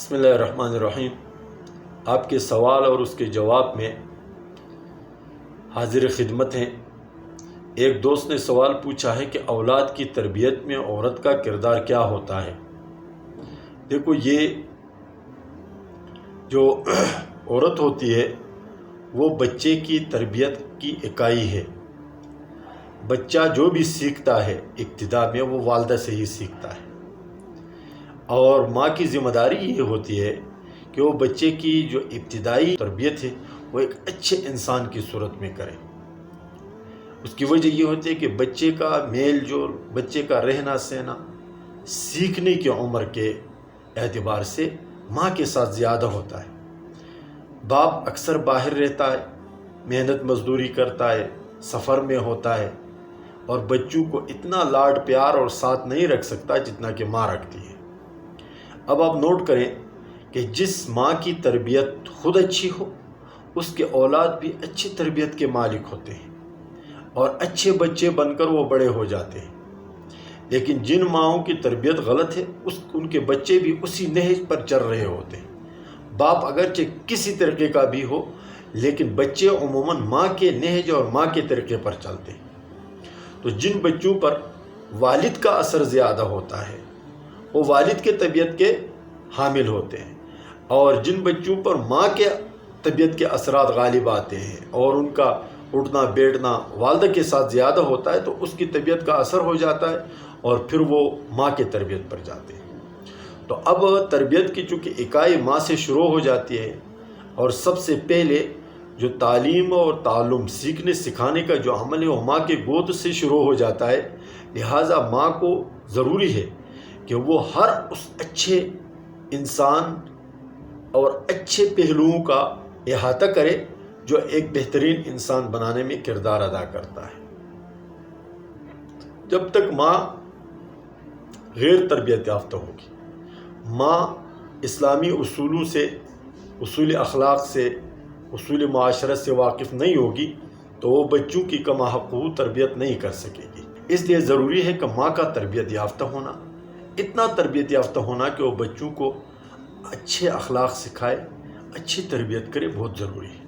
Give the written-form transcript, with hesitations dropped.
بسم اللہ الرحمن الرحیم۔ آپ کے سوال اور اس کے جواب میں حاضر خدمت ہیں۔ ایک دوست نے سوال پوچھا ہے کہ اولاد کی تربیت میں عورت کا کردار کیا ہوتا ہے؟ دیکھو، یہ جو عورت ہوتی ہے وہ بچے کی تربیت کی اکائی ہے۔ بچہ جو بھی سیکھتا ہے ابتدا میں وہ والدہ سے ہی سیکھتا ہے، اور ماں کی ذمہ داری یہ ہوتی ہے کہ وہ بچے کی جو ابتدائی تربیت ہے وہ ایک اچھے انسان کی صورت میں کرے۔ اس کی وجہ یہ ہوتی ہے کہ بچے کا میل جول، بچے کا رہنا سہنا سیکھنے کی عمر کے اعتبار سے ماں کے ساتھ زیادہ ہوتا ہے۔ باپ اکثر باہر رہتا ہے، محنت مزدوری کرتا ہے، سفر میں ہوتا ہے، اور بچوں کو اتنا لاڈ پیار اور ساتھ نہیں رکھ سکتا جتنا کہ ماں رکھتی ہے۔ اب آپ نوٹ کریں کہ جس ماں کی تربیت خود اچھی ہو اس کے اولاد بھی اچھی تربیت کے مالک ہوتے ہیں اور اچھے بچے بن کر وہ بڑے ہو جاتے ہیں۔ لیکن جن ماؤں کی تربیت غلط ہے ان کے بچے بھی اسی نہج پر چل رہے ہوتے ہیں۔ باپ اگرچہ کسی طریقے کا بھی ہو لیکن بچے عموماً ماں کے نہج اور ماں کے طریقے پر چلتے ہیں۔ تو جن بچوں پر والد کا اثر زیادہ ہوتا ہے وہ والد کے طبیعت کے حامل ہوتے ہیں، اور جن بچوں پر ماں کے طبیعت کے اثرات غالب آتے ہیں اور ان کا اٹھنا بیٹھنا والدہ کے ساتھ زیادہ ہوتا ہے تو اس کی طبیعت کا اثر ہو جاتا ہے اور پھر وہ ماں کے تربیت پر جاتے ہیں۔ تو اب تربیت کی چونکہ اکائی ماں سے شروع ہو جاتی ہے، اور سب سے پہلے جو تعلیم اور تعلم سیکھنے سکھانے کا جو عمل ہے وہ ماں کے گود سے شروع ہو جاتا ہے۔ لہٰذا ماں کو ضروری ہے کہ وہ ہر اس اچھے انسان اور اچھے پہلوؤں کا احاطہ کرے جو ایک بہترین انسان بنانے میں کردار ادا کرتا ہے۔ جب تک ماں غیر تربیت یافتہ ہوگی، ماں اسلامی اصولوں سے، اصول اخلاق سے، اصول معاشرت سے واقف نہیں ہوگی تو وہ بچوں کی کما حقوق تربیت نہیں کر سکے گی۔ اس لیے ضروری ہے کہ ماں کا تربیت یافتہ ہونا، اتنا تربیت یافتہ ہونا کہ وہ بچوں کو اچھے اخلاق سکھائے، اچھی تربیت کرے، بہت ضروری ہے۔